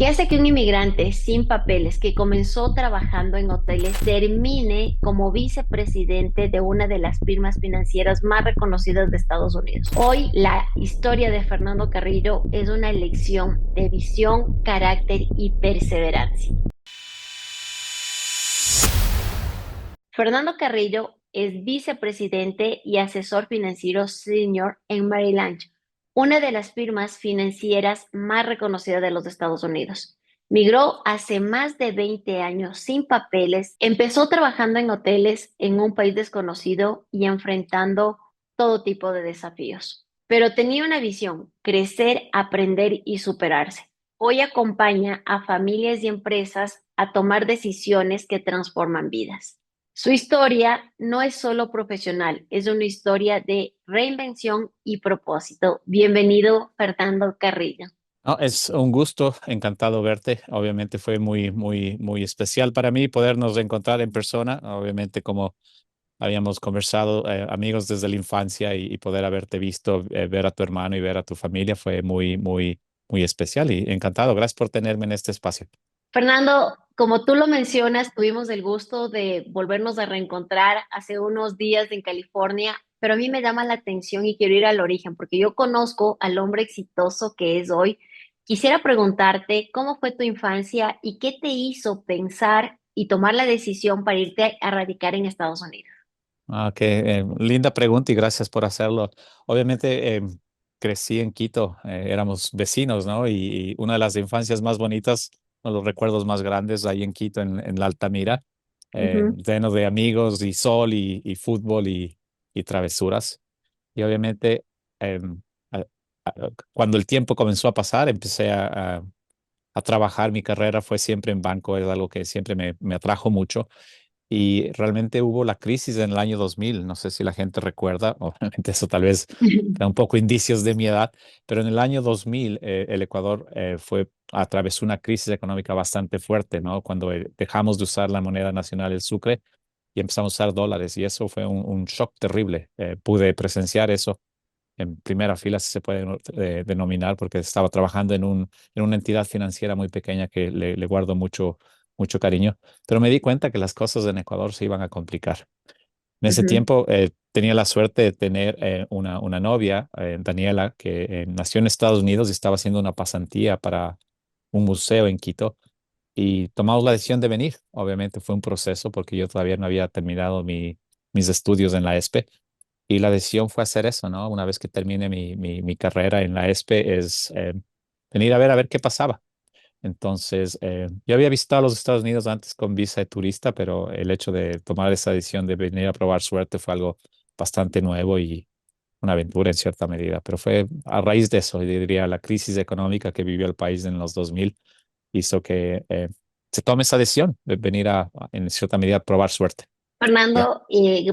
¿Qué hace que un inmigrante sin papeles que comenzó trabajando en hoteles termine como vicepresidente de una de las firmas financieras más reconocidas de Estados Unidos? Hoy la historia de Fernando Carrillo es una lección de visión, carácter y perseverancia. Fernando Carrillo es vicepresidente y asesor financiero senior en Merrill Lynch, una de las firmas financieras más reconocidas de los Estados Unidos. Migró hace más de 20 años sin papeles, empezó trabajando en hoteles en un país desconocido y enfrentando todo tipo de desafíos. Pero tenía una visión: crecer, aprender y superarse. Hoy acompaña a familias y empresas a tomar decisiones que transforman vidas. Su historia no es solo profesional, es una historia de reinvención y propósito. Bienvenido, Fernando Carrillo. No, es un gusto, encantado verte. Obviamente fue muy especial para mí podernos reencontrar en persona. Obviamente, como habíamos conversado, amigos desde la infancia y poder haberte visto, ver a tu hermano y ver a tu familia fue muy especial y encantado. Gracias por tenerme en este espacio. Fernando, como tú lo mencionas, tuvimos el gusto de volvernos a reencontrar hace unos días en California, pero a mí me llama la atención y quiero ir al origen, porque yo conozco al hombre exitoso que es hoy. Quisiera preguntarte cómo fue tu infancia y qué te hizo pensar y tomar la decisión para irte a radicar en Estados Unidos. Ah, qué linda pregunta y gracias por hacerlo. Obviamente, crecí en Quito, éramos vecinos, ¿no? Y una de las infancias más bonitas, uno de los recuerdos más grandes ahí en Quito, en la Altamira, Ujú, lleno de amigos y sol y fútbol y travesuras. Y obviamente, em, a- cuando el tiempo comenzó a pasar, empecé a trabajar. Mi carrera fue siempre en banco, es algo que siempre me atrajo mucho. Y realmente hubo la crisis en el año 2000. No sé si la gente recuerda, obviamente eso tal vez da un poco indicios de mi edad, pero en el año 2000 el Ecuador atravesó una crisis económica bastante fuerte, ¿no? Cuando dejamos de usar la moneda nacional, el sucre, y empezamos a usar dólares, y eso fue un shock terrible. Pude presenciar eso en primera fila, si se puede denominar, porque estaba trabajando en una entidad financiera muy pequeña que le guardo mucho cariño, pero me di cuenta que las cosas en Ecuador se iban a complicar. En ese ujú. tiempo tenía la suerte de tener una novia, Daniela, que nació en Estados Unidos y estaba haciendo una pasantía para un museo en Quito. Y tomamos la decisión de venir. Obviamente fue un proceso porque yo todavía no había terminado mis estudios en la ESPE. Y la decisión fue hacer eso, ¿no? Una vez que termine mi carrera en la ESPE, es venir a ver qué pasaba. Entonces, yo había visitado los Estados Unidos antes con visa de turista, pero el hecho de tomar esa decisión de venir a probar suerte fue algo bastante nuevo y una aventura en cierta medida. Pero fue a raíz de eso, yo diría, la crisis económica que vivió el país en los 2000 hizo que se tome esa decisión de venir en cierta medida, a probar suerte. Ya. Fernando,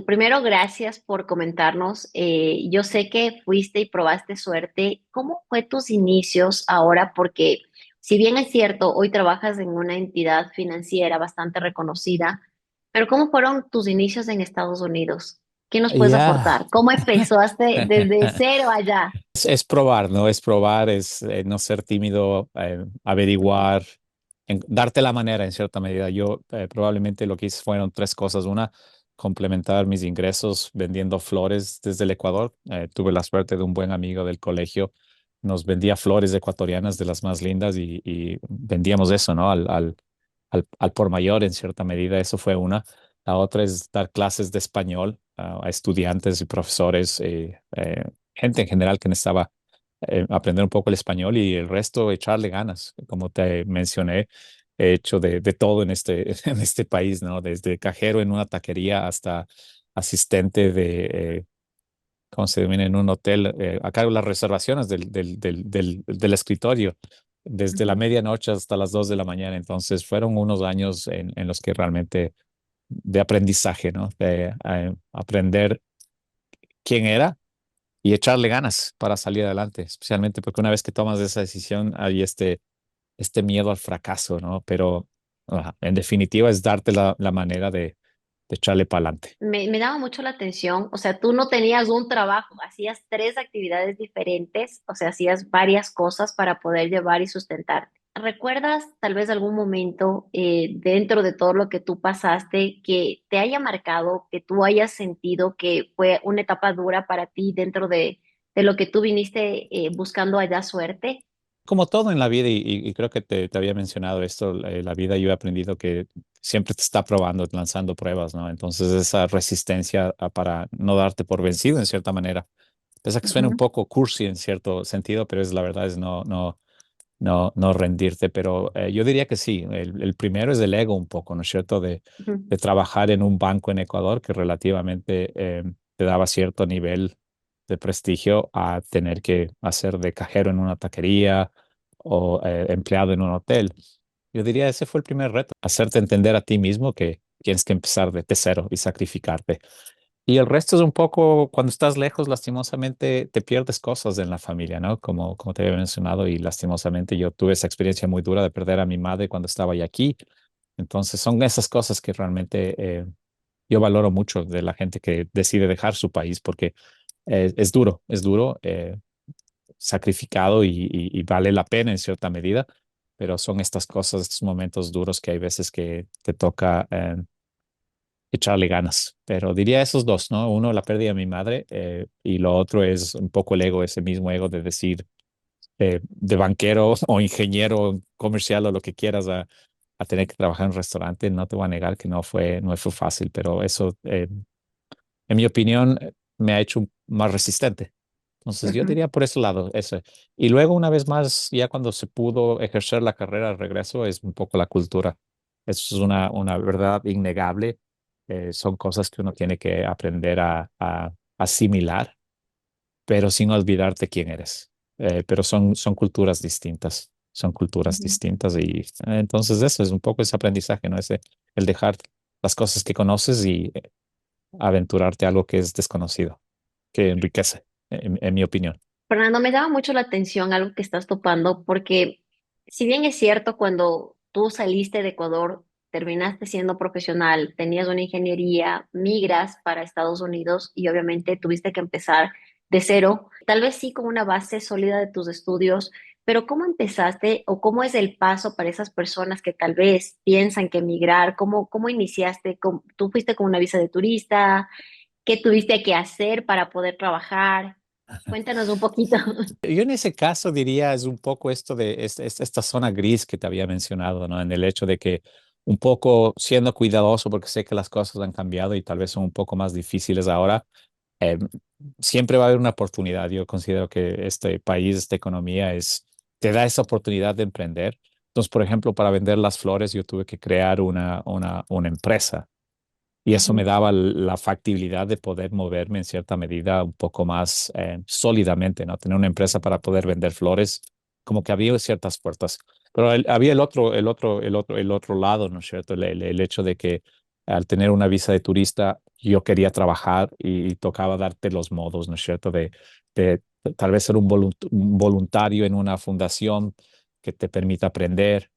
primero gracias por comentarnos. Yo sé que fuiste y probaste suerte. ¿Cómo fue tus inicios ahora? Porque si bien es cierto, hoy trabajas en una entidad financiera bastante reconocida, pero ¿cómo fueron tus inicios en Estados Unidos? ¿Qué nos puedes Ya. aportar? ¿Cómo empezaste desde cero allá? Es probar, ¿no? Es probar, es no ser tímido, averiguar, darte la manera en cierta medida. Yo probablemente lo que hice fueron tres cosas. Una, complementar mis ingresos vendiendo flores desde el Ecuador. Tuve la suerte de un buen amigo del colegio. Nos vendía flores ecuatorianas de las más lindas y vendíamos eso, ¿no? Al por mayor en cierta medida. Eso fue una. La otra es dar clases de español a estudiantes y profesores. Gente en general que necesitaba aprender un poco el español y el resto echarle ganas. Como te mencioné, he hecho de todo en en este país, ¿no? Desde cajero en una taquería hasta asistente ¿cómo se denomina? En un hotel, a cargo de las reservaciones del escritorio, desde la Ujú, medianoche hasta las 2 de la mañana. Entonces fueron unos años en los que realmente de aprendizaje, ¿no? De aprender quién era y echarle ganas para salir adelante, especialmente porque una vez que tomas esa decisión hay este miedo al fracaso, ¿no? Pero en definitiva es darte la manera de echarle para adelante. me llama mucho la atención, o sea, tú no tenías un trabajo, hacías tres actividades diferentes, o sea, hacías varias cosas para poder llevar y sustentar ¿recuerdas tal vez algún momento dentro de todo lo que tú pasaste que te haya marcado, que tú hayas sentido que fue una etapa dura para ti dentro de lo que tú viniste buscando allá suerte? Como todo en la vida, y creo que te había mencionado esto, la vida yo he aprendido que siempre te está probando, lanzando pruebas, ¿no? Entonces esa resistencia para no darte por vencido en cierta manera. Pese a que suene un Ujú, poco cursi en cierto sentido, pero es la verdad es no rendirte. Pero yo diría que sí, el primero es el ego un poco, ¿no es cierto? ujú, De trabajar en un banco en Ecuador que relativamente te daba cierto nivel de prestigio a tener que hacer de cajero en una taquería o empleado en un hotel. Yo diría ese fue el primer reto, hacerte entender a ti mismo que tienes que empezar de cero y sacrificarte. Y el resto es un poco, cuando estás lejos, lastimosamente te pierdes cosas en la familia, ¿no? Como te había mencionado, y lastimosamente yo tuve esa experiencia muy dura de perder a mi madre cuando estaba ya aquí. Entonces son esas cosas que realmente yo valoro mucho de la gente que decide dejar su país, porque es duro, sacrificado y vale la pena en cierta medida, pero son estas cosas, estos momentos duros que hay veces que te toca echarle ganas. Pero diría esos dos, ¿no? Uno, la pérdida de mi madre, y lo otro es un poco el ego, ese mismo ego de decir, de banquero o ingeniero comercial o lo que quieras, a tener que trabajar en un restaurante. No te voy a negar que no fue fácil, pero eso, en mi opinión, me ha hecho más resistente. Entonces yo ujú, diría por ese lado, eso. Y luego una vez más, ya cuando se pudo ejercer la carrera de regreso, es un poco la cultura. Eso es una verdad innegable. Son cosas que uno tiene que aprender a asimilar, pero sin olvidarte quién eres. Pero son culturas distintas, son culturas ujú. distintas y entonces eso es un poco ese aprendizaje, ¿no? El dejar las cosas que conoces y aventurarte a algo que es desconocido, que enriquece, en mi opinión. Fernando, me llama mucho la atención algo que estás topando, porque si bien es cierto, cuando tú saliste de Ecuador, terminaste siendo profesional, tenías una ingeniería, migras para Estados Unidos y obviamente tuviste que empezar de cero, tal vez sí con una base sólida de tus estudios, pero ¿cómo empezaste o cómo es el paso para esas personas que tal vez piensan que emigrar? ¿Cómo iniciaste? ¿Tú fuiste con una visa de turista? ¿Qué tuviste que hacer para poder trabajar? Cuéntanos un poquito. Yo en ese caso diría es un poco esto de esta zona gris que te había mencionado, ¿no? En el hecho de que un poco siendo cuidadoso, porque sé que las cosas han cambiado y tal vez son un poco más difíciles ahora, eh, siempre va a haber una oportunidad. Yo considero que este país, esta economía te da esa oportunidad de emprender. Entonces, por ejemplo, para vender las flores, yo tuve que crear una empresa. Y eso me Ujú, daba la factibilidad de poder moverme en cierta medida un poco más sólidamente, ¿no? Tener una empresa para poder vender flores, como que había ciertas puertas. Pero había el otro lado, ¿no es cierto? El hecho de que al tener una visa de turista, yo quería trabajar y tocaba darte los modos, ¿no es cierto? De tal vez ser un voluntario en una fundación que te permita aprender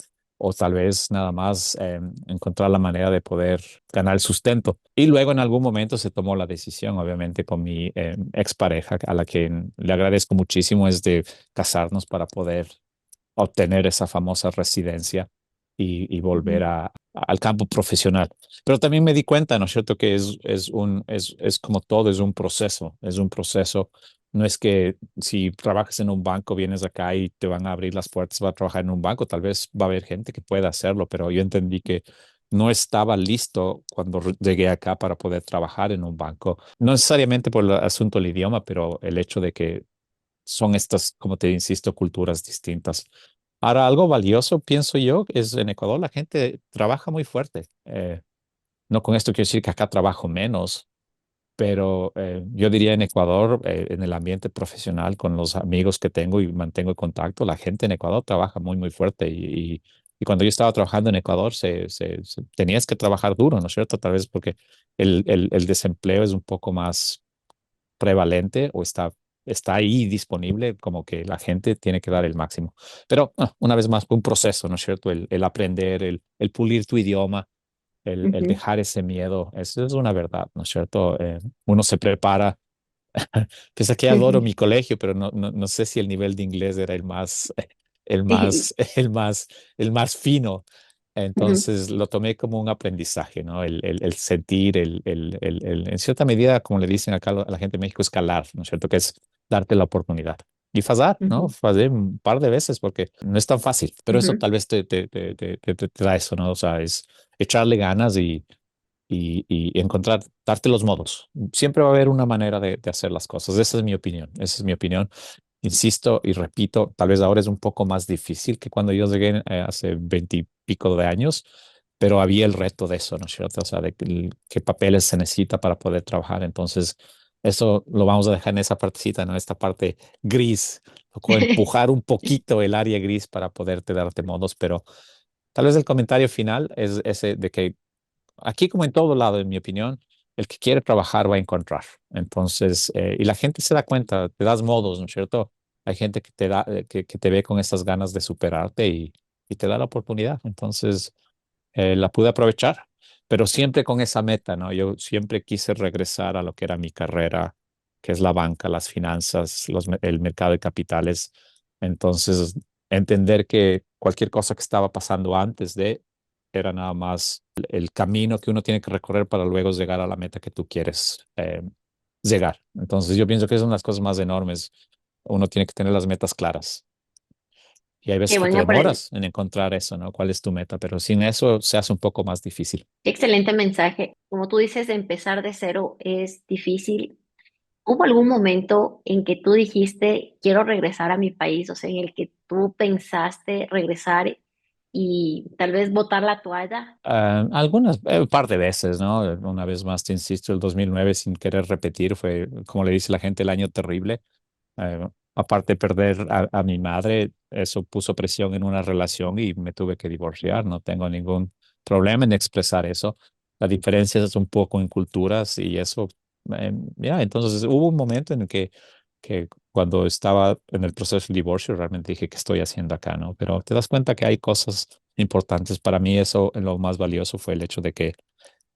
o tal vez nada más encontrar la manera de poder ganar el sustento. Y luego en algún momento se tomó la decisión, obviamente, con mi expareja, a la que le agradezco muchísimo, es de casarnos para poder obtener esa famosa residencia y volver ujú, al campo profesional. Pero también me di cuenta, ¿no es cierto?, que es como todo, es un proceso. No es que si trabajas en un banco, vienes acá y te van a abrir las puertas para trabajar en un banco, tal vez va a haber gente que pueda hacerlo, pero yo entendí que no estaba listo cuando llegué acá para poder trabajar en un banco. No necesariamente por el asunto del idioma, pero el hecho de que son estas, como te insisto, culturas distintas. Ahora, algo valioso, pienso yo, es en Ecuador la gente trabaja muy fuerte. No con esto quiero decir que acá trabajo menos, pero yo diría en Ecuador, en el ambiente profesional, con los amigos que tengo y mantengo en contacto, la gente en Ecuador trabaja muy, muy fuerte. Y cuando yo estaba trabajando en Ecuador, tenías que trabajar duro, ¿no es cierto? Tal vez porque el desempleo es un poco más prevalente o está ahí disponible, como que la gente tiene que dar el máximo. Pero una vez más, un proceso, ¿no es cierto? El aprender, el pulir tu idioma, el ujú, dejar ese miedo, eso es una verdad, ¿no es cierto? Uno se prepara. Pese a que adoro ujú. mi colegio, pero no sé si el nivel de inglés era el más el más, el más fino. Ujú, Entonces lo tomé como un aprendizaje, ¿no? El sentir, en cierta medida, como le dicen acá a la gente de México, escalar, ¿no es cierto? Que es darte la oportunidad. Y fallar, ¿no? ujú, Fallé un par de veces porque no es tan fácil, pero eso ujú. tal vez te da eso, ¿no? O sea, es echarle ganas y encontrar, darte los modos. Siempre va a haber una manera de hacer las cosas. Esa es mi opinión. Esa es mi opinión. Insisto y repito, tal vez ahora es un poco más difícil que cuando yo llegué hace 20 y pico de años, pero había el reto de eso, ¿no es cierto? O sea, de qué papeles se necesita para poder trabajar. Entonces, eso lo vamos a dejar en esa partecita, ¿no? Esta parte gris, o empujar un poquito el área gris para poderte darte modos, pero tal vez el comentario final es ese de que aquí como en todo lado, en mi opinión, el que quiere trabajar va a encontrar. Entonces, y la gente se da cuenta, te das modos, ¿no es cierto? Hay gente que te da, que te ve con esas ganas de superarte y te da la oportunidad. Entonces, la pude aprovechar, pero siempre con esa meta, ¿no? Yo siempre quise regresar a lo que era mi carrera, que es la banca, las finanzas, el mercado de capitales. Entonces, entender que cualquier cosa que estaba pasando antes de era nada más el camino que uno tiene que recorrer para luego llegar a la meta que tú quieres llegar. Entonces, yo pienso que son las cosas más enormes. Uno tiene que tener las metas claras. Y hay veces Qué que te buen demoras en encontrar eso, ¿no? ¿Cuál es tu meta? Pero sin eso se hace un poco más difícil. qué excelente mensaje. Como tú dices, empezar de cero es difícil. ¿Hubo algún momento en que tú dijiste, quiero regresar a mi país? O sea, en el que tú pensaste regresar y tal vez botar la toalla. Algunas, un par de veces, ¿no? Una vez más, te insisto, el 2009, sin querer repetir, fue, como le dice la gente, el año terrible. Aparte de perder a mi madre, eso puso presión en una relación y me tuve que divorciar. No tengo ningún problema en expresar eso. La diferencia es un poco en culturas y eso, ya, entonces hubo un momento en el que cuando estaba en el proceso del divorcio realmente dije, ¿qué estoy haciendo acá, no? Pero te das cuenta que hay cosas importantes. Para mí eso, lo más valioso fue el hecho de que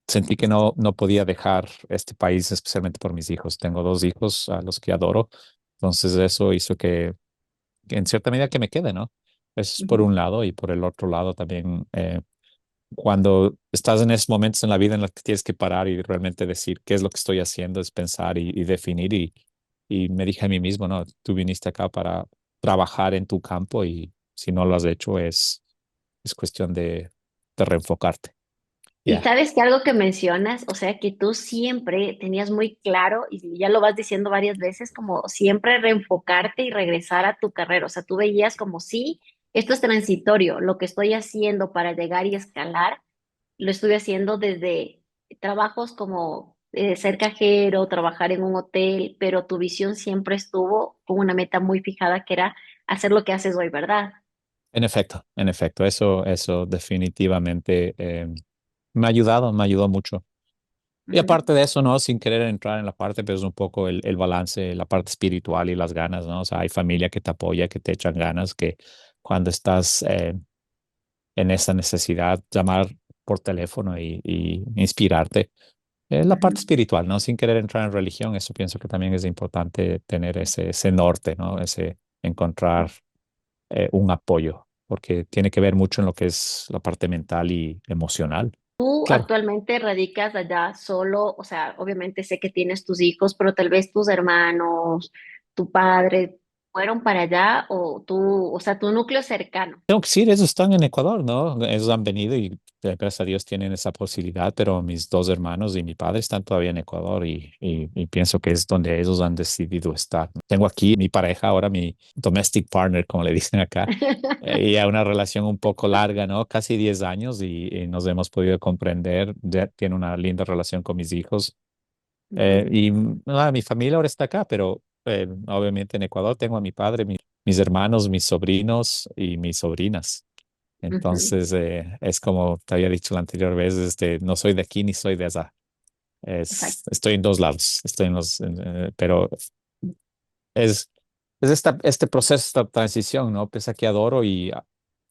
sentí que no podía dejar este país, especialmente por mis hijos. Tengo dos hijos a los que adoro. Entonces eso hizo que en cierta medida que me quede, ¿no? Eso es por Ujú. un lado y por el otro lado también, cuando estás en esos momentos en la vida en los que tienes que parar y realmente decir qué es lo que estoy haciendo, es pensar y definir y me dije a mí mismo, no, tú viniste acá para trabajar en tu campo y si no lo has hecho es cuestión de reenfocarte. Y Ya. sabes que algo que mencionas, o sea, que tú siempre tenías muy claro, y ya lo vas diciendo varias veces, como siempre reenfocarte y regresar a tu carrera. O sea, tú veías como, sí, esto es transitorio, lo que estoy haciendo para llegar y escalar, lo estuve haciendo desde trabajos como ser cajero, trabajar en un hotel, pero tu visión siempre estuvo con una meta muy fijada que era hacer lo que haces hoy, ¿verdad? En efecto, eso definitivamente me ayudó mucho. Y Ujú. aparte de eso, ¿no? Sin querer entrar en la parte, pero es un poco el balance, la parte espiritual y las ganas, ¿no? O sea, hay familia que te apoya, que te echan ganas, que cuando estás en esa necesidad, llamar por teléfono y inspirarte. Es la parte Ujú. espiritual, ¿no? Sin querer entrar en religión, eso pienso que también es importante tener ese norte, ¿no? Ese encontrar un apoyo, porque tiene que ver mucho en lo que es la parte mental y emocional. Tú Claro. actualmente radicas allá solo, o sea, obviamente sé que tienes tus hijos, pero tal vez tus hermanos, tu padre, fueron para allá o tú, o sea, tu núcleo cercano. Tengo que decir, ellos están en Ecuador, ¿no? Ellos han venido y gracias a Dios tienen esa posibilidad, pero mis dos hermanos y mi padre están todavía en Ecuador y pienso que es donde ellos han decidido estar. Tengo aquí mi pareja, ahora mi domestic partner, como le dicen acá, y a una relación un poco larga, ¿no? Casi 10 años y nos hemos podido comprender. Ya tiene una linda relación con mis hijos. Ujú, Mi familia ahora está acá, pero obviamente en Ecuador tengo a mi padre, mis hermanos, mis sobrinos y mis sobrinas. ujú. Entonces, es como te había dicho la anterior vez, no soy de aquí ni soy de allá. Exacto. Estoy en dos lados, pero es este proceso, esta transición, ¿no? Pese a que adoro y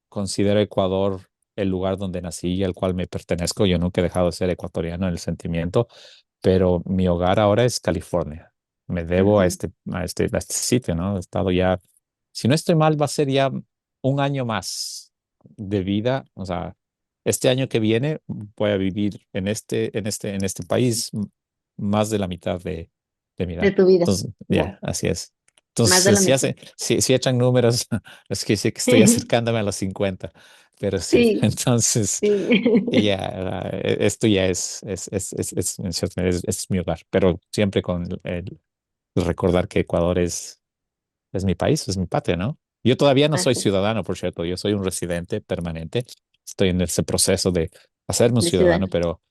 considero Ecuador el lugar donde nací y al cual me pertenezco. Yo nunca he dejado de ser ecuatoriano en el sentimiento, pero mi hogar ahora es California. Me debo a Ujú. este sitio, ¿no? He estado ya, si no estoy mal, va a ser ya un año más de vida, o sea, este año que viene voy a vivir en este país más de la mitad de mi de edad. tu vida. Entonces, ya, Wow, así es. más de Entonces, la mitad. si echan números, es que sí que estoy acercándome a los 50, pero sí, Sí, entonces, sí. y ya, esto ya en cierta manera, es mi hogar, pero siempre con recordar que Ecuador es mi país, es mi patria, ¿no? Yo todavía no soy Así, ciudadano, por cierto, yo soy un residente permanente. Estoy en ese proceso de hacerme un de ciudadano, ciudad. pero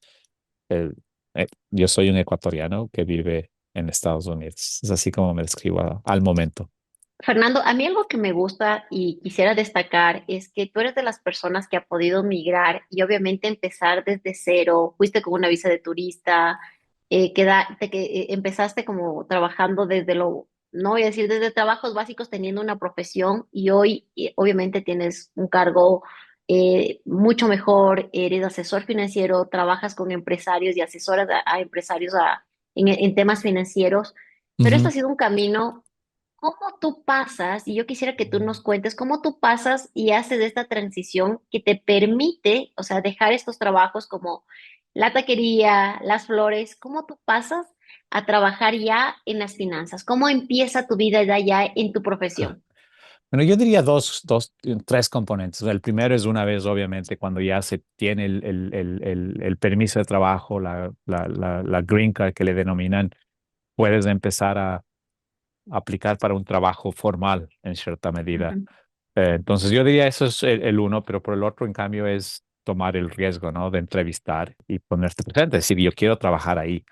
yo soy un ecuatoriano que vive en Estados Unidos. Es así como me describo al momento. Fernando, a mí algo que me gusta y quisiera destacar es que tú eres de las personas que ha podido migrar y obviamente empezar desde cero. Fuiste con una visa de turista, empezaste como trabajando desde no voy a decir desde trabajos básicos, teniendo una profesión y hoy obviamente tienes un cargo mucho mejor, eres asesor financiero, trabajas con empresarios y asesoras a empresarios en temas financieros, pero esto Ujú. ha sido un camino. ¿Cómo tú pasas, y yo quisiera que tú nos cuentes, cómo tú pasas y haces esta transición que te permite, o sea, dejar estos trabajos como la taquería, las flores, cómo tú pasas a trabajar ya en las finanzas? ¿Cómo empieza tu vida ya en tu profesión? Bueno, yo diría tres componentes. El primero es una vez, obviamente, cuando ya se tiene el permiso de trabajo, la green card que le denominan, puedes empezar a aplicar para un trabajo formal en cierta medida. Ujú, Entonces yo diría eso es el uno, pero por el otro, en cambio, es tomar el riesgo, ¿no? De entrevistar y ponerte presente, decir, yo quiero trabajar ahí.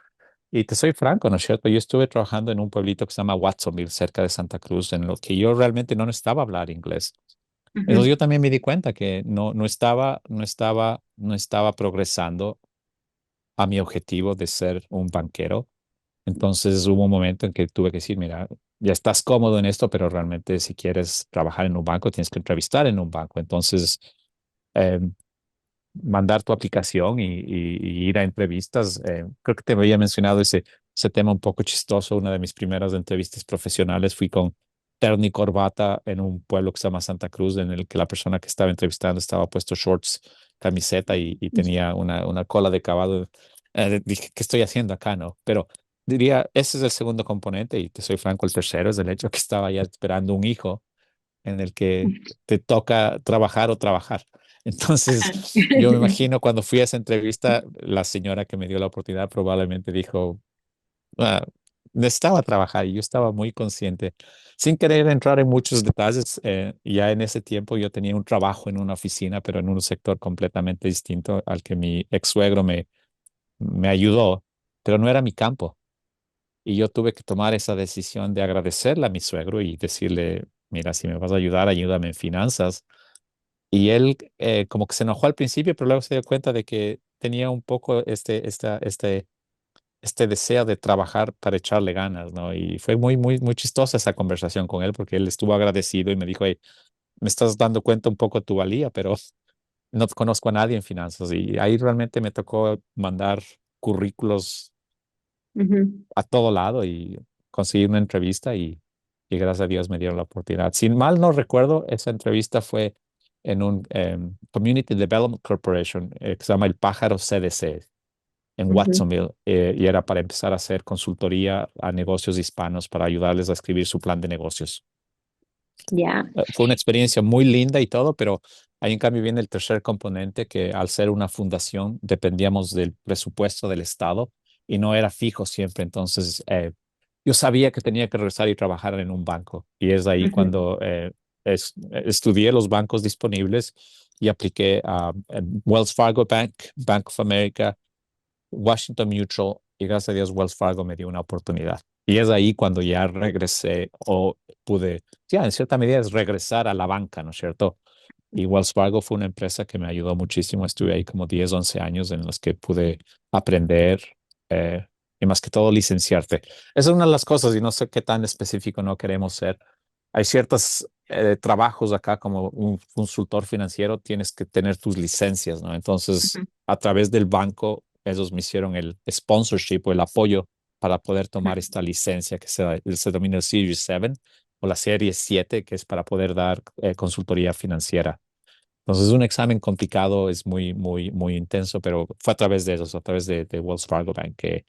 Y te soy franco, ¿no es cierto? Yo estuve trabajando en un pueblito que se llama Watsonville, cerca de Santa Cruz, en lo que yo realmente no necesitaba hablar inglés. Entonces ujú, yo también me di cuenta que no estaba progresando a mi objetivo de ser un banquero. Entonces hubo un momento en que tuve que decir, mira, ya estás cómodo en esto, pero realmente si quieres trabajar en un banco, tienes que entrevistar en un banco. Entonces, eh, mandar tu aplicación y ir a entrevistas. Creo que te había mencionado ese tema un poco chistoso. Una de mis primeras entrevistas profesionales fui con terno y corbata en un pueblo que se llama Santa Cruz, en el que la persona que estaba entrevistando estaba puesto shorts, camiseta y tenía una cola de caballo. Dije, ¿qué estoy haciendo acá, no? Pero diría, ese es el segundo componente y te soy franco, el tercero es el hecho que estaba ya esperando un hijo en el que te toca trabajar o trabajar. ajá. Entonces, yo me imagino cuando fui a esa entrevista, la señora que me dio la oportunidad probablemente dijo, "Ah, necesitaba trabajar y yo estaba muy consciente. Sin querer entrar en muchos detalles, ya en ese tiempo yo tenía un trabajo en una oficina, pero en un sector completamente distinto al que mi ex suegro me ayudó, pero no era mi campo. Y yo tuve que tomar esa decisión de agradecerle a mi suegro y decirle, mira, si me vas a ayudar, ayúdame en finanzas. Y él como que se enojó al principio, pero luego se dio cuenta de que tenía un poco este deseo de trabajar para echarle ganas, ¿no? Y fue muy, muy, muy chistosa esa conversación con él porque él estuvo agradecido y me dijo, hey, me estás dando cuenta un poco de tu valía, pero no conozco a nadie en finanzas. Y ahí realmente me tocó mandar currículos Ujú, a todo lado y conseguir una entrevista y gracias a Dios me dieron la oportunidad. Sin mal no recuerdo, esa entrevista fue en un Community Development Corporation que se llama El Pájaro CDC en ujú. Watsonville y era para empezar a hacer consultoría a negocios hispanos para ayudarles a escribir su plan de negocios. Ya. Fue una experiencia muy linda y todo, pero ahí en cambio viene el tercer componente que al ser una fundación dependíamos del presupuesto del Estado y no era fijo siempre. Entonces, yo sabía que tenía que regresar y trabajar en un banco y es ahí Ujú, cuando estudié los bancos disponibles y apliqué a Wells Fargo Bank, Bank of America, Washington Mutual y gracias a Dios Wells Fargo me dio una oportunidad. Y es ahí cuando ya regresé o pude, ya en cierta medida es regresar a la banca, ¿no es cierto? Y Wells Fargo fue una empresa que me ayudó muchísimo. Estuve ahí como 10 11 años en los que pude aprender eh, y más que todo licenciarte. Esa es una de las cosas y no sé qué tan específico no queremos ser. Hay ciertos trabajos acá como un consultor financiero, tienes que tener tus licencias, ¿no? Entonces, ujú. a través del banco, ellos me hicieron el sponsorship o el apoyo para poder tomar esta licencia que se denomina el Series 7 o la serie 7, que es para poder dar consultoría financiera. Entonces es un examen complicado, es muy, muy, muy intenso, pero fue a través de eso, a través de Wells Fargo Bank que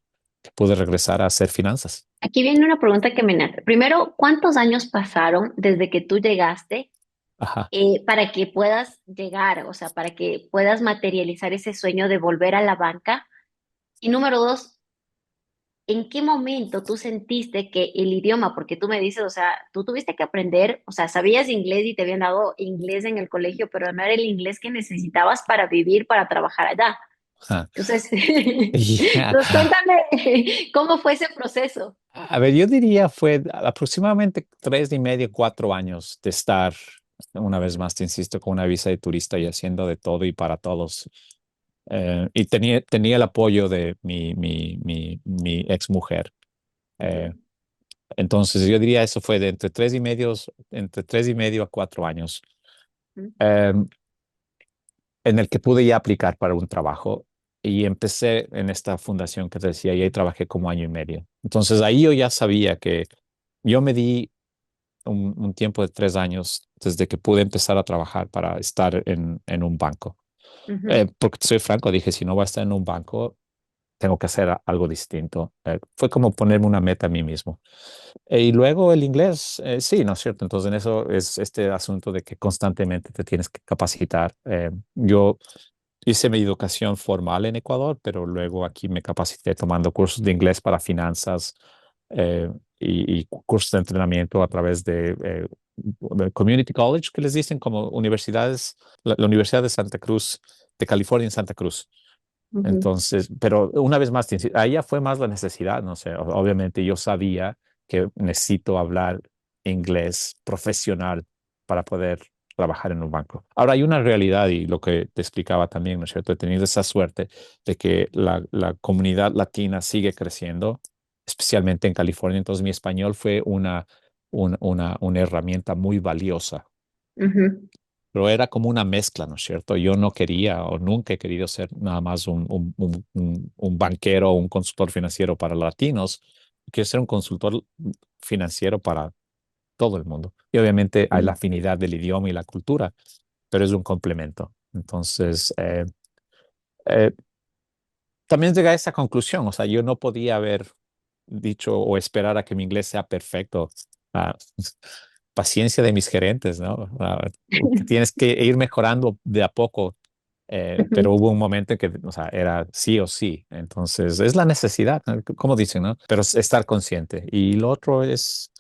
pude regresar a hacer finanzas. Aquí viene una pregunta que me nace. Primero, ¿cuántos años pasaron desde que tú llegaste Ajá. para que puedas llegar, o sea, para que puedas materializar ese sueño de volver a la banca? Y número dos, ¿en qué momento tú sentiste que el idioma, porque tú me dices, o sea, tú tuviste que aprender, o sea, sabías inglés y te habían dado inglés en el colegio, pero no era el inglés que necesitabas para vivir, para trabajar allá? Ajá. Entonces, Ya. entonces cuéntame cómo fue ese proceso. A ver, yo diría fue aproximadamente 3 y medio, 4 años de estar, una vez más te insisto, con una visa de turista y haciendo de todo y para todos. Y tenía el apoyo de mi ex mujer. Ujú, Entonces yo diría eso fue de entre 3 y medio a 4 años, ujú, eh, en el que pude ya aplicar para un trabajo y empecé en esta fundación que te decía y ahí trabajé como año y medio. Entonces ahí yo ya sabía que yo me di un tiempo de 3 años desde que pude empezar a trabajar para estar en un banco. ujú, Porque soy franco, dije, si no voy a estar en un banco, tengo que hacer algo distinto. Fue como ponerme una meta a mí mismo. Y luego el inglés, sí, ¿no es cierto? Entonces en eso es este asunto de que constantemente te tienes que capacitar. Yo hice mi educación formal en Ecuador, pero luego aquí me capacité tomando cursos de inglés para finanzas, y cursos de entrenamiento a través de Community College, que les dicen como universidades, la Universidad de Santa Cruz, de California en Santa Cruz. ujú, Entonces, pero una vez más, ahí ya fue más la necesidad, no sé, obviamente yo sabía que necesito hablar inglés profesional para poder trabajar en un banco. Ahora hay una realidad y lo que te explicaba también, ¿no es cierto? He tenido esa suerte de que la comunidad latina sigue creciendo, especialmente en California. Entonces mi español fue una herramienta muy valiosa, ujú, pero era como una mezcla, ¿no es cierto? Yo no quería o nunca he querido ser nada más un banquero o un consultor financiero para latinos. Quiero ser un consultor financiero para todo el mundo. Y obviamente hay la ujú. afinidad del idioma y la cultura, pero es un complemento. Entonces, eh, también llegué a esa conclusión. O sea, yo no podía haber dicho o esperar a que mi inglés sea perfecto. Ah, paciencia de mis gerentes, ¿no? Que tienes que ir mejorando de a poco, pero Ujú. hubo un momento en que, o sea, era sí o sí. Entonces, es la necesidad, ¿no? Como dicen, ¿no? Pero es estar consciente. Y lo otro es,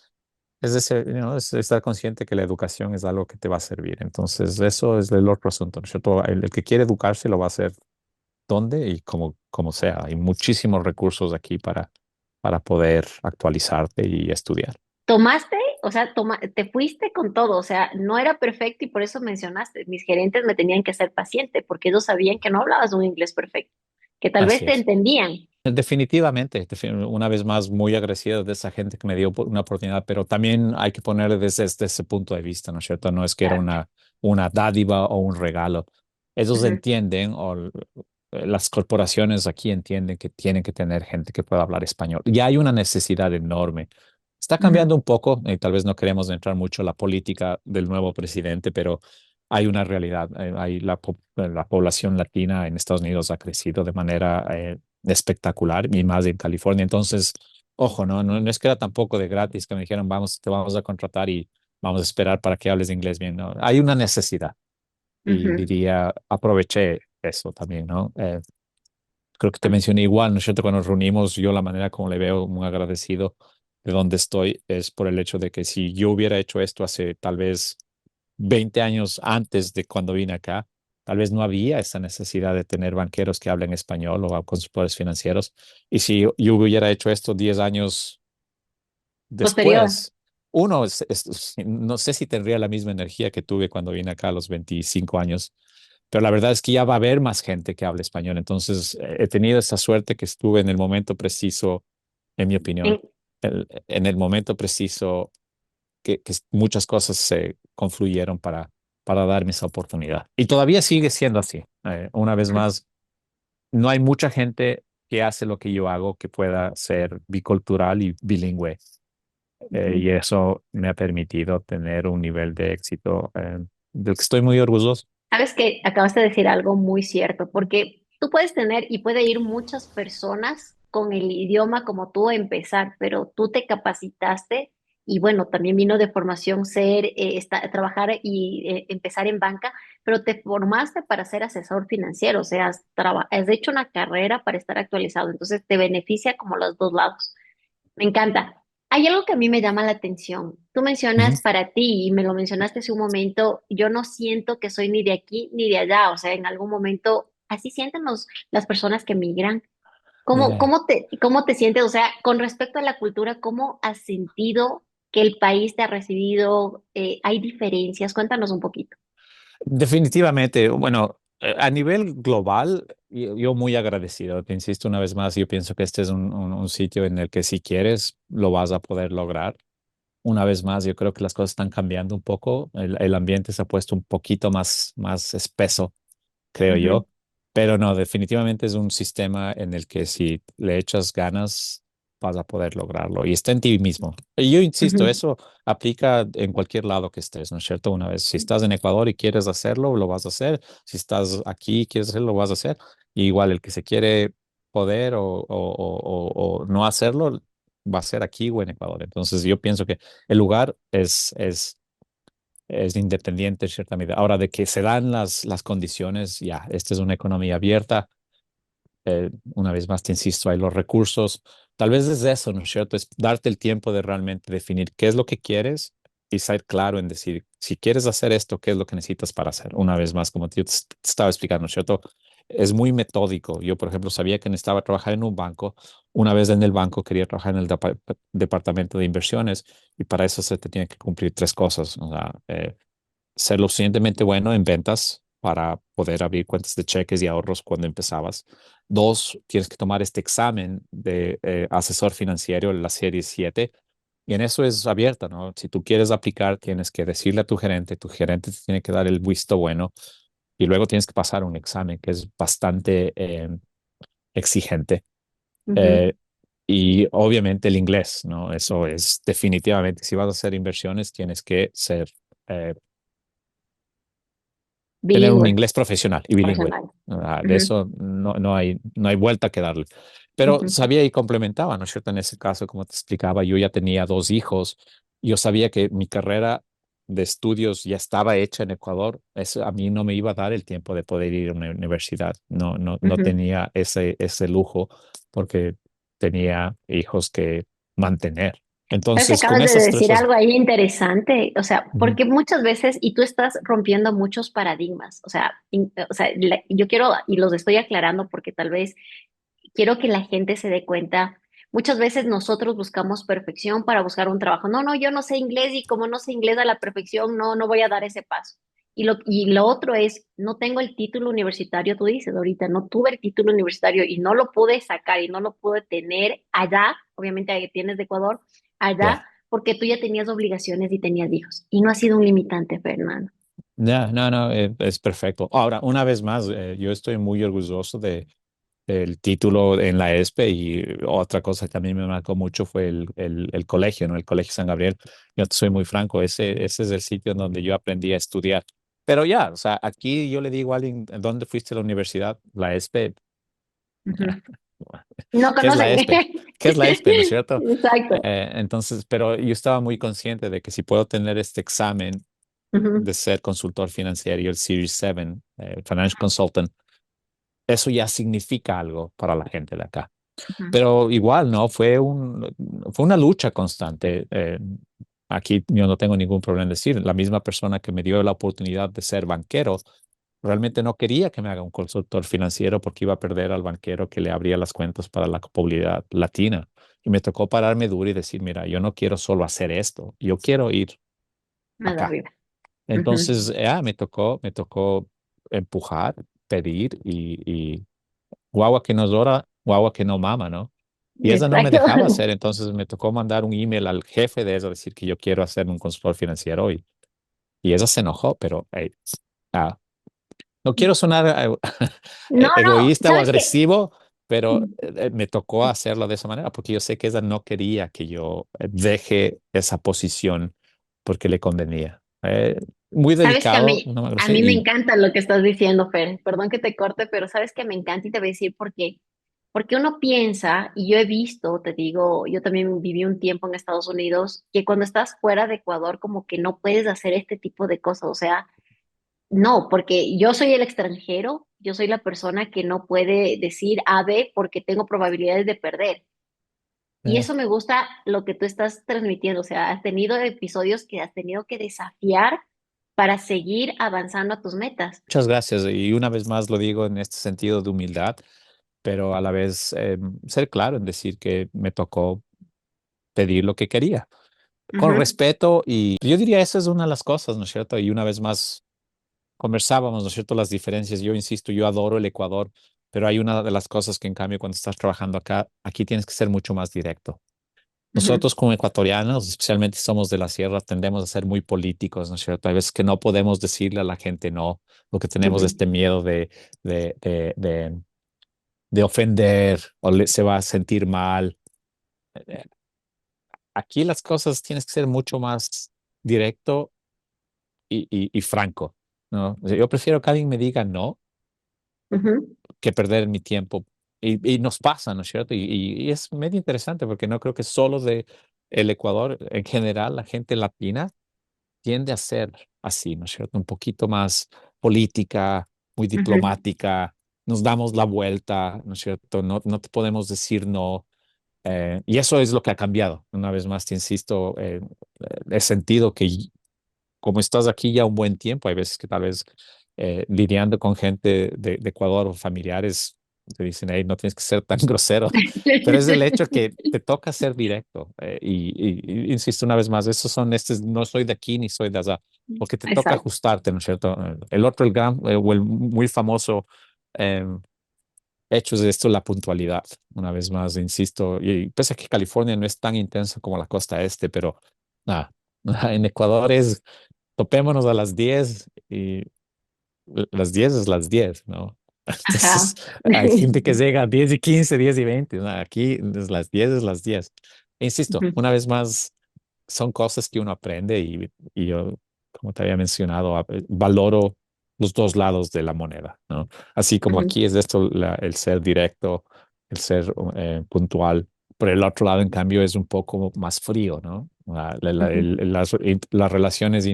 es estar consciente que la educación es algo que te va a servir. Entonces, eso es el otro asunto, ¿no es cierto? El que quiere educarse lo va a hacer donde y como sea. Hay muchísimos recursos aquí para poder actualizarte y estudiar. Tomaste, o sea, te fuiste con todo, o sea, no era perfecto y por eso mencionaste, mis gerentes me tenían que hacer paciente porque ellos sabían que no hablabas un inglés perfecto, que tal vez Así te es. entendían. Definitivamente, una vez más, muy agradecido de esa gente que me dio una oportunidad, pero también hay que ponerle desde ese punto de vista, ¿no es cierto? No es que era Claro. una dádiva o un regalo. Ellos Ujú, entienden, las corporaciones aquí entienden que tienen que tener gente que pueda hablar español. Ya hay una necesidad enorme. Está ujú, cambiando un poco, y tal vez no queremos entrar mucho en la política del nuevo presidente, pero hay una realidad. La población latina en Estados Unidos ha crecido de manera espectacular y más en California. Entonces, ojo, no es que era tampoco de gratis que me dijeron, vamos, te vamos a contratar y vamos a esperar para que hables inglés bien. No, hay una necesidad y ujú, diría, aproveché eso también, ¿no? Creo que te ah, mencioné igual, ¿no es cierto? Cuando nos reunimos, yo la manera como le veo muy agradecido de donde estoy es por el hecho de que si yo hubiera hecho esto hace tal vez 20 años antes de cuando vine acá, tal vez no había esa necesidad de tener banqueros que hablen español o consultores financieros. Y si yo hubiera hecho esto 10 años posterior. después, no sé si tendría la misma energía que tuve cuando vine acá a los 25 años, pero la verdad es que ya va a haber más gente que hable español. Entonces, he tenido esa suerte que estuve en el momento preciso, en mi opinión, En- en el momento preciso que muchas cosas se confluyeron para darme esa oportunidad. Y todavía sigue siendo así. Una vez más, no hay mucha gente que hace lo que yo hago que pueda ser bicultural y bilingüe. Ujú. y eso me ha permitido tener un nivel de éxito del que estoy muy orgulloso. Sabes que acabas de decir algo muy cierto, porque tú puedes tener y puede ir muchas personas con el idioma como tú a empezar, pero tú te capacitaste y bueno, también vino de formación ser, trabajar y empezar en banca, pero te formaste para ser asesor financiero, o sea, has hecho una carrera para estar actualizado, entonces te beneficia como los dos lados. Me encanta. Hay algo que a mí me llama la atención. Tú Ujú. mencionas para ti, y me lo mencionaste hace un momento, yo no siento que soy ni de aquí ni de allá, o sea, en algún momento así sienten las personas que migran. Yeah. Cómo te sientes? O sea, con respecto a la cultura, ¿cómo has sentido que el país te ha recibido? ¿Hay diferencias? Cuéntanos un poquito. Definitivamente, bueno, a nivel global, yo muy agradecido, te insisto una vez más, yo pienso que este es un sitio en el que si quieres, lo vas a poder lograr. Una vez más, yo creo que las cosas están cambiando un poco, el ambiente se ha puesto un poquito más espeso, creo Ujú, yo. Pero no, definitivamente es un sistema en el que si le echas ganas, vas a poder lograrlo. Y está en ti mismo. Y yo insisto, ujú, eso aplica en cualquier lado que estés, ¿no es cierto? Una vez, si estás en Ecuador y quieres hacerlo, lo vas a hacer. Si estás aquí y quieres hacerlo, lo vas a hacer. Y igual el que se quiere poder o no hacerlo, va a ser aquí o en Ecuador. Entonces yo pienso que el lugar es independiente en cierta medida. Ahora, de que se dan las condiciones, ya, esta es una economía abierta. Una vez más, te insisto, hay los recursos. Tal vez es eso, ¿no es cierto? Es darte el tiempo de realmente definir qué es lo que quieres y ser claro en decir, si quieres hacer esto, qué es lo que necesitas para hacer. Una vez más, como yo te estaba explicando, ¿no es cierto? Es muy metódico. Yo, por ejemplo, sabía que necesitaba trabajar en un banco. Una vez en el banco quería trabajar en el departamento de inversiones y para eso se te tienen que cumplir tres cosas. O sea, ser lo suficientemente bueno en ventas para poder abrir cuentas de cheques y ahorros cuando empezabas. Dos, tienes que tomar este examen de asesor financiero, la serie 7, y en eso es abierta, ¿no? Si tú quieres aplicar, tienes que decirle a tu gerente te tiene que dar el visto bueno, y luego tienes que pasar un examen que es bastante exigente. ujú. Eh, y obviamente el inglés, ¿no? Eso es definitivamente, si vas a hacer inversiones, tienes que ser eh, tener un Bilingüe, inglés profesional y bilingüe. profesional. De Ujú, eso no hay vuelta que darle. Pero ujú. sabía y complementaba, ¿no es cierto? En ese caso, como te explicaba, yo ya tenía dos hijos. Yo sabía que mi carrera de estudios ya estaba hecha en Ecuador. Eso a mí no me iba a dar el tiempo de poder ir a una universidad. No Ujú. tenía ese lujo porque tenía hijos que mantener. Sabes que Entonces, con acabas de esas tres decir cosas. algo ahí interesante, o sea, Ujú. porque muchas veces, y tú estás rompiendo muchos paradigmas, o sea, yo quiero, y los estoy aclarando porque tal vez quiero que la gente se dé cuenta. Muchas veces nosotros buscamos perfección para buscar un trabajo. No, no, yo no sé inglés y como no sé inglés a la perfección, no voy a dar ese paso. Y lo otro es, no tengo el título universitario, tú dices ahorita, no tuve el título universitario y no lo pude sacar y no lo pude tener allá, obviamente ahí tienes de Ecuador, allá, Ya. porque tú ya tenías obligaciones y tenías hijos. Y no ha sido un limitante, Fernando. Ya, no, es perfecto. Ahora, una vez más, yo estoy muy orgulloso del título en la ESPE y otra cosa que también me marcó mucho fue el colegio, ¿no? El Colegio San Gabriel. Yo te soy muy franco, ese es el sitio en donde yo aprendí a estudiar. Pero ya, o sea, aquí yo le digo a alguien, ¿dónde fuiste a la universidad? La ESPE. Ujú. No ¿Qué es la conocen. ESPE? ¿Qué es la ESPE, no es cierto? Exacto. Entonces, pero yo estaba muy consciente de que si puedo tener este examen Ujú, de ser consultor financiero y el Series 7, Financial Consultant, eso ya significa algo para la gente de acá. ujú. Pero igual, ¿no? Fue una lucha constante. Aquí yo no tengo ningún problema en decir, la misma persona que me dio la oportunidad de ser banquero, realmente no quería que me haga un consultor financiero porque iba a perder al banquero que le abría las cuentas para la comunidad latina. Y me tocó pararme duro y decir, mira, yo no quiero solo hacer esto, yo quiero ir Más acá. arriba. Ujú. Entonces, me tocó empujar, pedir y guagua que no llora, guagua que no mama, ¿no? Y esa no me Exacto. dejaba hacer, entonces me tocó mandar un email al jefe de eso, decir que yo quiero hacer un consultor financiero y ella se enojó, pero hey, ah, no quiero sonar No, no, egoísta o ¿sabes qué? agresivo, pero me tocó hacerlo de esa manera porque yo sé que ella no quería que yo deje esa posición porque le convenía. Muy Sabes que delicado, no me a grosero, mí me y encanta lo que estás diciendo, Fer. Perdón que te corte, pero sabes que me encanta y te voy a decir por qué. Porque uno piensa, y yo he visto, te digo, yo también viví un tiempo en Estados Unidos, que cuando estás fuera de Ecuador como que no puedes hacer este tipo de cosas. O sea, no, porque yo soy el extranjero, yo soy la persona que no puede decir A, B porque tengo probabilidades de perder. Y eh, eso me gusta lo que tú estás transmitiendo. O sea, has tenido episodios que has tenido que desafiar para seguir avanzando a tus metas. muchas gracias. Y una vez más lo digo en este sentido de humildad, pero a la vez ser claro en decir que me tocó pedir lo que quería, con Ujú, respeto. Y yo diría, esa es una de las cosas, ¿no es cierto? Y una vez más conversábamos, ¿no es cierto? Las diferencias. Yo insisto, yo adoro el Ecuador, pero hay una de las cosas que en cambio cuando estás trabajando acá, aquí tienes que ser mucho más directo. ujú, Nosotros como ecuatorianos, especialmente somos de la sierra, tendemos a ser muy políticos, ¿no es cierto? Hay veces que no podemos decirle a la gente no, porque tenemos ujú, este miedo de, de, de, de ofender o se va a sentir mal. Eh, Aquí las cosas tienes que ser mucho más directo y franco, ¿no? O sea, yo prefiero que alguien me diga no ujú, que perder mi tiempo. Y nos pasa, ¿no es cierto? Y es medio interesante porque no creo que solo de el Ecuador, en general, la gente latina tiende a ser así, ¿no es cierto? Un poquito más política, muy ujú, diplomática, nos damos la vuelta, ¿no es cierto? No, no te podemos decir no. Y eso es lo que ha cambiado. Una vez más, te insisto, he sentido que como estás aquí ya un buen tiempo, hay veces que tal vez lidiando con gente de Ecuador o familiares, te dicen, hey, no tienes que ser tan grosero, pero es el hecho que te toca ser directo. Y insisto una vez más, esos son, no soy de aquí ni soy de allá, porque te toca Exacto. ajustarte, ¿no es cierto? El otro, el gran, o el muy famoso eh, hecho de esto, la puntualidad. Una vez más, insisto, y pese a que California no es tan intenso como la costa este, pero nada, en Ecuador es topémonos a las 10 y las 10 es las 10, ¿no? Entonces, Ajá. hay gente que llega a 10 y 15, 10 y 20, ¿no? Aquí es las 10 es las 10. Insisto, Ujú, una vez más, son cosas que uno aprende y yo, como te había mencionado, valoro los dos lados de la moneda, ¿no? Así como ujú, aquí es esto, el ser directo, el ser puntual. Por el otro lado, en cambio, es un poco más frío, ¿no? ujú, Las relaciones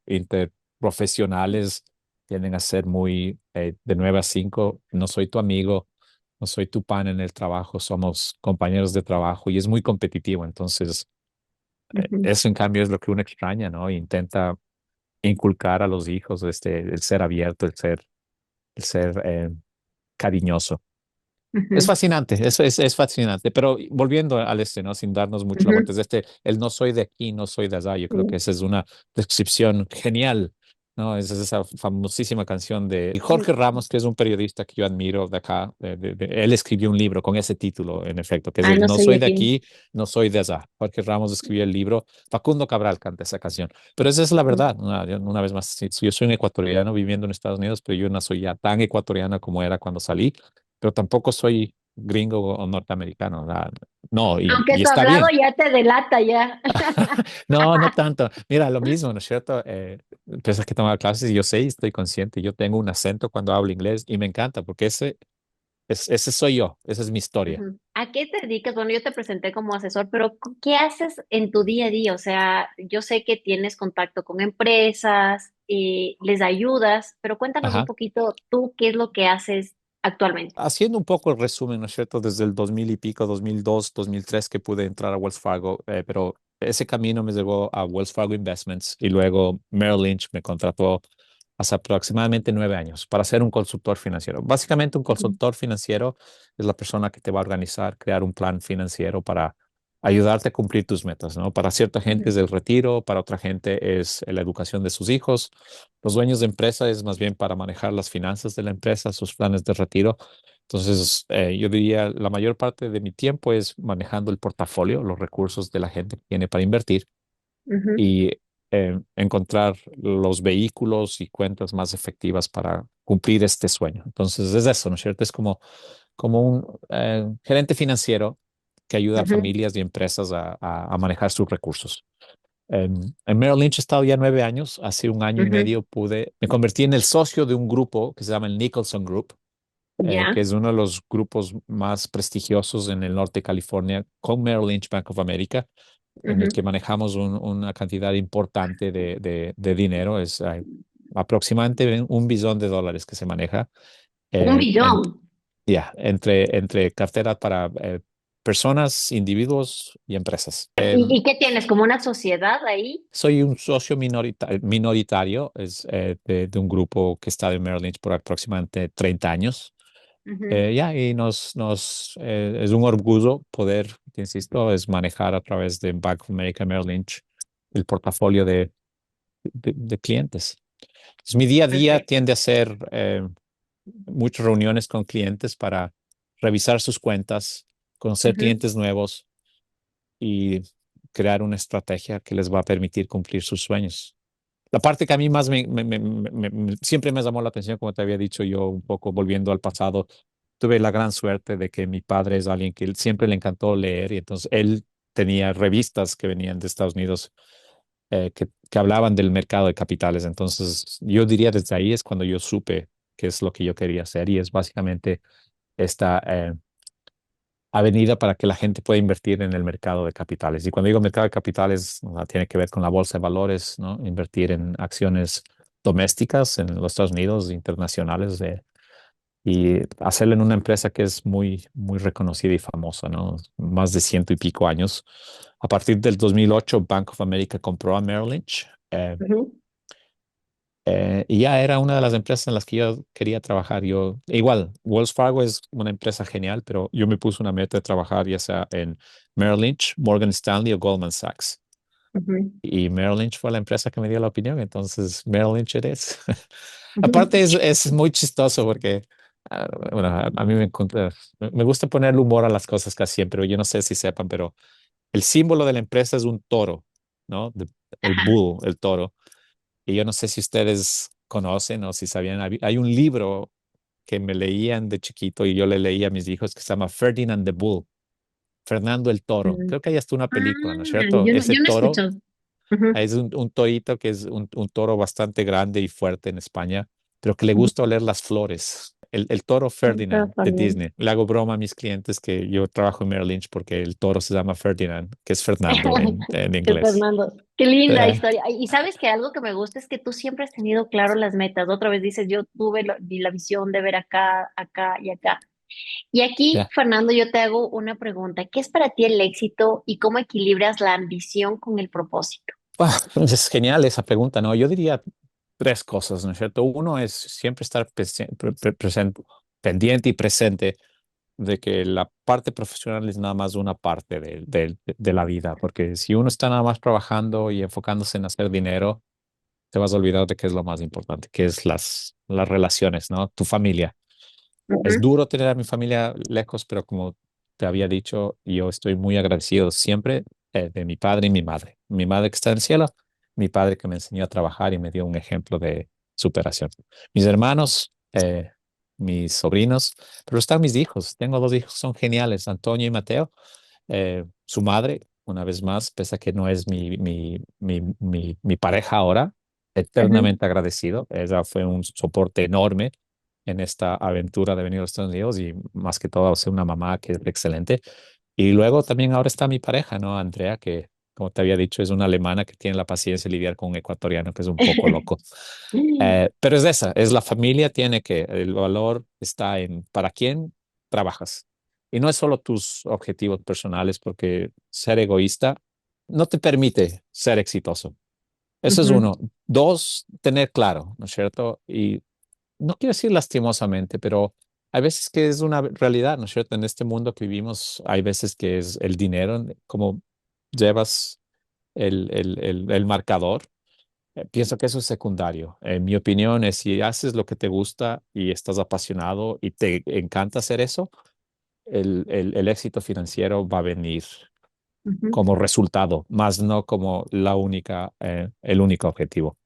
interprofesionales tienden a ser muy de 9 a 5. No soy tu amigo, no soy tu pan en el trabajo, somos compañeros de trabajo y es muy competitivo. Entonces, ujú, eso en cambio es lo que uno extraña, ¿no? Intenta inculcar a los hijos el ser abierto, el ser cariñoso. Es ujú, fascinante, es fascinante, pero volviendo al ¿no? Sin darnos mucho la vuelta, ujú, es el no soy de aquí, no soy de allá, yo creo que ujú. esa es una descripción genial, ¿no? Es esa famosísima canción de Mm. Jorge Ramos, que es un periodista que yo admiro de acá, él escribió un libro con ese título, en efecto, que es Ah, el no no soy de soy de aquí. aquí, no soy de allá. Jorge Ramos escribió el libro, Facundo Cabral canta esa canción, pero esa es la Mm, verdad, una vez más, sí, yo soy un ecuatoriano viviendo en Estados Unidos, pero yo no soy ya tan ecuatoriana como era cuando salí, pero tampoco soy gringo o norteamericano. No, Aunque y tu está hablado bien. ya te delata ya. No, no tanto. Mira, lo mismo, ¿no es cierto? Pese a que tomaba clases, yo sé y estoy consciente. Yo tengo un acento cuando hablo inglés y me encanta porque ese soy yo, esa es mi historia. Ujú. ¿A qué te dedicas? Bueno, yo te presenté como asesor, pero ¿qué haces en tu día a día? O sea, yo sé que tienes contacto con empresas, les ayudas, pero cuéntanos un Ajá. poquito tú qué es lo que haces actualmente. Haciendo un poco el resumen, ¿no es cierto? Desde el 2000 y pico, 2002, 2003 que pude entrar a Wells Fargo, pero ese camino me llevó a Wells Fargo Investments y luego Merrill Lynch me contrató hace aproximadamente 9 años para ser un consultor financiero. Básicamente, un Ujú, consultor financiero es la persona que te va a organizar, crear un plan financiero para ayudarte a cumplir tus metas, ¿no? Para cierta gente ujú, es el retiro, para otra gente es la educación de sus hijos. Los dueños de empresa es más bien para manejar las finanzas de la empresa, sus planes de retiro. Entonces, yo diría, la mayor parte de mi tiempo es manejando el portafolio, los recursos de la gente que tiene para invertir ujú, y encontrar los vehículos y cuentas más efectivas para cumplir este sueño. Entonces, es eso, ¿no es cierto? Es como como un gerente financiero que ayuda a Ujú, familias y empresas a manejar sus recursos. En Merrill Lynch he estado ya 9 años. Hace un año y ujú. medio me convertí en el socio de un grupo que se llama el Nicholson Group, que Ya. es uno de los grupos más prestigiosos en el norte de California con Merrill Lynch Bank of America, en el Ujú. que manejamos una cantidad importante de dinero. Es aproximadamente $1 billón que se maneja Un eh, en- billón. ya, entre carteras para personas, individuos y empresas. ¿Y qué tienes? ¿Como una sociedad ahí? Soy un socio minoritario de un grupo que está en Merrill Lynch por aproximadamente 30 años. Ujú. Ya, y es un orgullo poder, te insisto, es manejar a través de Bank of America Merrill Lynch el portafolio de clientes. Entonces, mi día a día Perfecto. tiende a ser muchas reuniones con clientes para revisar sus cuentas, conocer Ujú. clientes nuevos y crear una estrategia que les va a permitir cumplir sus sueños. La parte que a mí más siempre me llamó la atención, como te había dicho yo, un poco volviendo al pasado, tuve la gran suerte de que mi padre es alguien que siempre le encantó leer y entonces él tenía revistas que venían de Estados Unidos que hablaban del mercado de capitales. Entonces yo diría desde ahí es cuando yo supe qué es lo que yo quería hacer y es básicamente esta avenida para que la gente pueda invertir en el mercado de capitales. Y cuando digo mercado de capitales, o sea, tiene que ver con la bolsa de valores, ¿no? Invertir en acciones domésticas en los Estados Unidos, internacionales, y hacerlo en una empresa que es muy, muy reconocida y famosa, ¿no? Más de ciento y pico años. A partir del 2008, Bank of America compró a Merrill Lynch. Ujú. Y ya era una de las empresas en las que yo quería trabajar. Yo, igual, Wells Fargo es una empresa genial, pero yo me puse una meta de trabajar ya sea en Merrill Lynch, Morgan Stanley o Goldman Sachs. Ujú. Y Merrill Lynch fue la empresa que me dio la opinión, entonces Merrill Lynch es. Aparte Ujú. es muy chistoso porque, bueno, a mí me gusta poner humor a las cosas casi siempre, yo no sé si sepan, pero el símbolo de la empresa es un toro, ¿no? El Ajá. bull, el toro. Y yo no sé si ustedes conocen o si sabían, hay un libro que me leían de chiquito y yo le leía a mis hijos que se llama Ferdinand the Bull, Fernando el Toro. Mm. Creo que hay hasta una película, ¿no es Ah, cierto? Ese yo no he toro escuchado. Ujú. es un torito que es un toro bastante grande y fuerte en España, pero que le Ujú. gusta oler las flores. El toro Está Ferdinand de bien. Disney. Le hago broma a mis clientes que yo trabajo en Merrill Lynch porque el toro se llama Ferdinand, que es Fernando en Que inglés. Fernando, qué linda Eh, historia. Ay, y sabes que algo que me gusta es que tú siempre has tenido claro las metas. Otra vez dices, yo tuve la visión de ver acá, acá y acá. Y aquí, ya. Fernando, yo te hago una pregunta. ¿Qué es para ti el éxito y cómo equilibras la ambición con el propósito? Pues es genial esa pregunta, ¿no? Yo diría tres cosas, ¿no es cierto? Uno es siempre estar pendiente y presente de que la parte profesional es nada más una parte de la vida, porque si uno está nada más trabajando y enfocándose en hacer dinero, te vas a olvidar de qué es lo más importante, que es las relaciones, ¿no? Tu familia. Es Ujú. duro tener a mi familia lejos, pero como te había dicho, yo estoy muy agradecido siempre de mi padre y mi madre. Mi madre que está en el cielo, mi padre que me enseñó a trabajar y me dio un ejemplo de superación. Mis hermanos, mis sobrinos, pero están mis hijos. Tengo dos hijos, son geniales, Antonio y Mateo. Su madre, una vez más, pese a que no es mi pareja ahora, Ujú. eternamente agradecido. Ella fue un soporte enorme en esta aventura de venir a los Estados Unidos y más que todo, ser una mamá que es excelente. Y luego también ahora está mi pareja, ¿no? Andrea, que como te había dicho, es una alemana que tiene la paciencia de lidiar con un ecuatoriano que es un poco loco. Pero es esa, es la familia, tiene que, el valor está en para quién trabajas. Y no es solo tus objetivos personales, porque ser egoísta no te permite ser exitoso. Eso es Ujú. uno. Dos, tener claro, ¿no es cierto? Y no quiero decir lastimosamente, pero hay veces que es una realidad, ¿no es cierto? En este mundo que vivimos, hay veces que es el dinero, como llevas el marcador. Pienso que eso es secundario. En mi opinión es si haces lo que te gusta y estás apasionado y te encanta hacer eso, el éxito financiero va a venir Ujú. como resultado, más no como el único objetivo,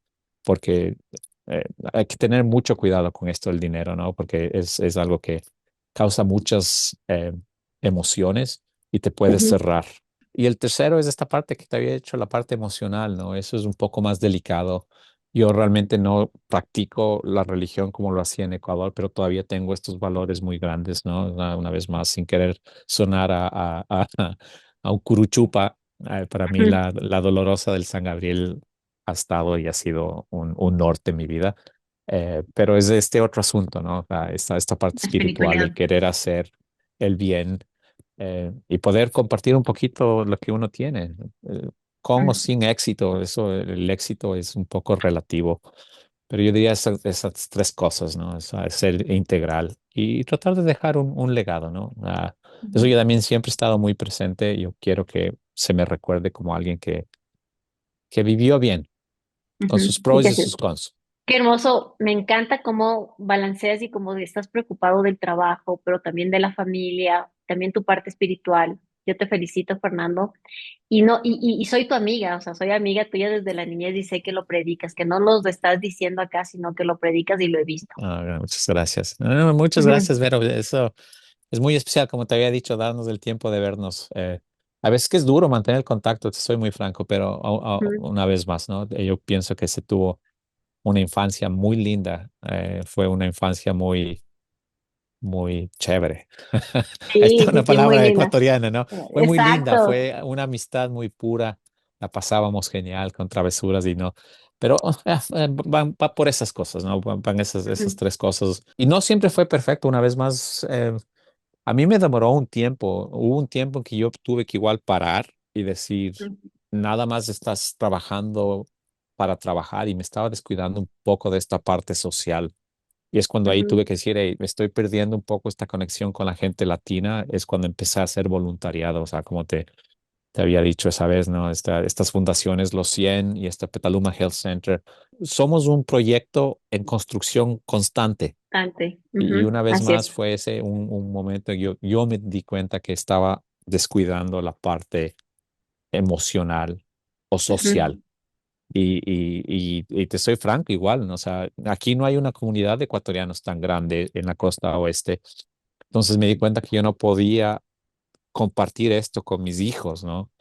porque hay que tener mucho cuidado con esto del dinero, ¿no? Porque es algo que causa muchas emociones y te puedes Ujú, cerrar. Y el tercero es esta parte que te había hecho, la parte emocional, ¿no? Eso es un poco más delicado. Yo realmente no practico la religión como lo hacía en Ecuador, pero todavía tengo estos valores muy grandes, ¿no? Una vez más, sin querer sonar a un curuchupa, para mí ujú. la dolorosa del San Gabriel ha estado y ha sido un norte en mi vida. Pero es este otro asunto, ¿no? Esta parte espiritual, el Espiritualidad. querer hacer el bien y poder compartir un poquito lo que uno tiene, eh, con o Mm, sin éxito. Eso, el éxito es un poco relativo, pero yo diría esas tres cosas, ¿no? Ser integral y tratar de dejar un legado, ¿no? Eso ujú, yo también siempre he estado muy presente. Yo quiero que se me recuerde como alguien que vivió bien, con sus ujú. Y pros que y sí. sus cons. Qué hermoso, me encanta cómo balanceas y cómo estás preocupado del trabajo, pero también de la familia, también tu parte espiritual. Yo te felicito, Fernando. Y no, y soy tu amiga, o sea, soy amiga tuya desde la niñez y sé que lo predicas, que no lo estás diciendo acá, sino que lo predicas y lo he visto. Muchas gracias. No, muchas Ujú, gracias, Vero. Eso es muy especial, como te había dicho, darnos el tiempo de vernos. A veces que es duro mantener el contacto, te soy muy franco, pero ujú. una vez más, ¿no? Yo pienso que se tuvo una infancia muy linda. Fue una infancia muy chévere. Ahí está Sí, sí, una sí, muy palabra linda. ecuatoriana, ¿no? Fue muy linda, Exacto. fue una amistad muy pura, la pasábamos genial con travesuras y no, pero va por esas cosas, ¿no? Van esas Ujú, tres cosas. Y no siempre fue perfecto, una vez más. A mí me demoró un tiempo, hubo un tiempo en que yo tuve que igual parar y decir, ujú, nada más estás trabajando para trabajar y me estaba descuidando un poco de esta parte social. Y es cuando ahí tuve ujú. que decir, hey, me estoy perdiendo un poco esta conexión con la gente latina. Es cuando empecé a hacer voluntariado, o sea, como te había dicho esa vez, ¿no? Estas fundaciones, los 100 y este Petaluma Health Center, somos un proyecto en construcción constante. Bastante. Y Ujú, una vez así más es. fue ese un momento que yo me di cuenta que estaba descuidando la parte emocional o social. Ujú, Y te soy franco, igual, ¿no? O sea, aquí no hay una comunidad de ecuatorianos tan grande en la costa oeste. Entonces me di cuenta que yo no podía compartir esto con mis hijos, ¿no?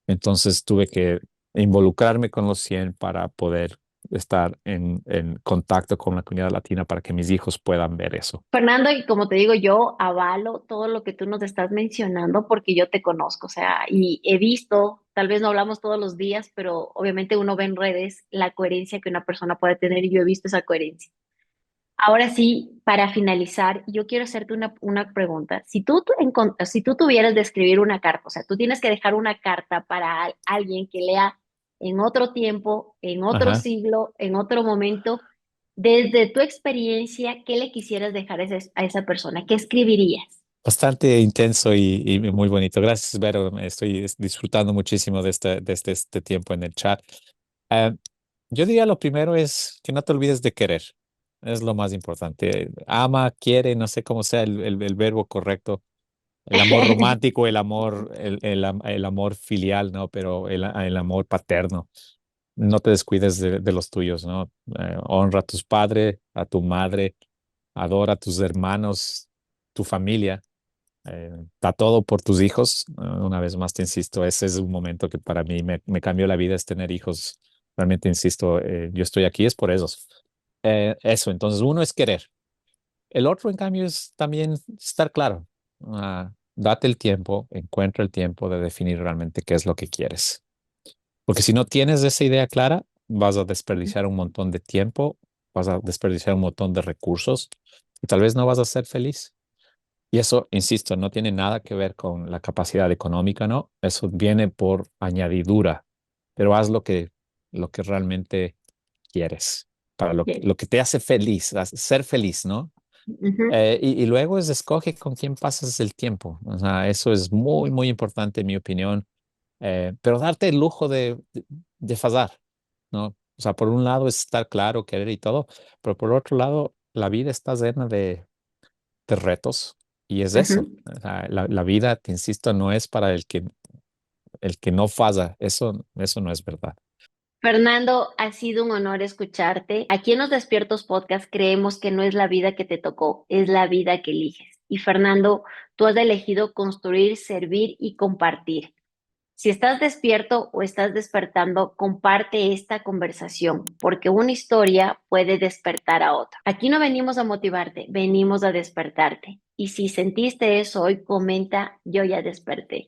Entonces tuve que involucrarme con los 100 para poder estar en contacto con la comunidad latina para que mis hijos puedan ver eso. Fernando, y como te digo, yo avalo todo lo que tú nos estás mencionando porque yo te conozco, o sea, y he visto, tal vez no hablamos todos los días, pero obviamente uno ve en redes la coherencia que una persona puede tener y yo he visto esa coherencia. Ahora sí, para finalizar, yo quiero hacerte una pregunta. Si tú tuvieras de escribir una carta, o sea, tú tienes que dejar una carta para alguien que lea en otro tiempo, en otro Ajá. siglo, en otro momento, desde tu experiencia, ¿qué le quisieras dejar a esa persona? ¿Qué escribirías? Bastante intenso y muy bonito. Gracias, Vero. Me estoy disfrutando muchísimo de este tiempo en el chat. Eh, yo diría lo primero es que no te olvides de querer. Es lo más importante. Ama, quiere, no sé cómo sea el verbo correcto. El amor romántico, el amor filial, ¿no? Pero el amor paterno. No te descuides de los tuyos, ¿no? Honra a tus padres, a tu madre, adora a tus hermanos, tu familia. Da todo por tus hijos. Una vez más te insisto, ese es un momento que para mí me cambió la vida, es tener hijos. Realmente insisto, yo estoy aquí es por esos. Eso, entonces uno es querer. El otro, en cambio, es también estar claro. Date el tiempo, encuentra el tiempo de definir realmente qué es lo que quieres. Porque si no tienes esa idea clara, vas a desperdiciar un montón de tiempo, vas a desperdiciar un montón de recursos y tal vez no vas a ser feliz. Y eso, insisto, no tiene nada que ver con la capacidad económica, ¿no? Eso viene por añadidura, pero haz lo que realmente quieres, para Bien. lo que te hace feliz, ser feliz, ¿no? Ujú, Y luego es escoge con quién pasas el tiempo. O sea, eso es muy, muy importante en mi opinión. Pero darte el lujo de fazar, ¿no? O sea, por un lado es estar claro, querer y todo, pero por otro lado, la vida está llena de retos y es eso. ujú. O sea, la vida, te insisto, no es para el que no faza. Eso no es verdad. Fernando, ha sido un honor escucharte. Aquí en los Despiertos Podcast creemos que no es la vida que te tocó, es la vida que eliges. Y Fernando, tú has elegido construir, servir y compartir. Si estás despierto o estás despertando, comparte esta conversación, porque una historia puede despertar a otra. Aquí no venimos a motivarte, venimos a despertarte. Y si sentiste eso hoy, comenta, yo ya desperté.